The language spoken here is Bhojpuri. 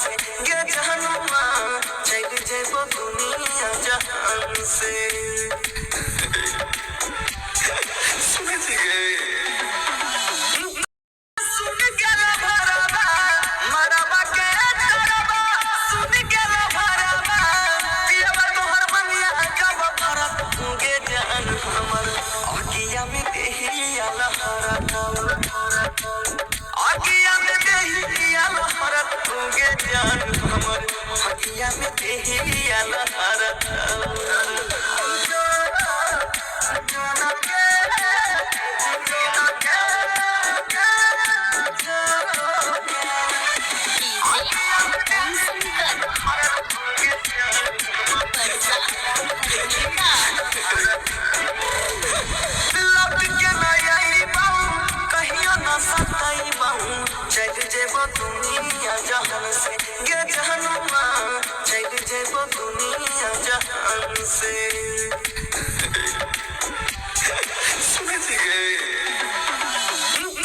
से गे जहनुमा चल जेबो दुनिया जहान से समझ गए सुन के भरबा मरबा के तरबा सुन के भरबा पियबा तोहर बनिया कब भरत गे जान हमर अगिया में देहिया लहरा अगिया में देहिया लहरा गे जान हमर अगिया में देहिया लहरा चल जेबो दुनिया जहान से गे जहनुमा चल जेबो दुनिया जहान से समझ गए।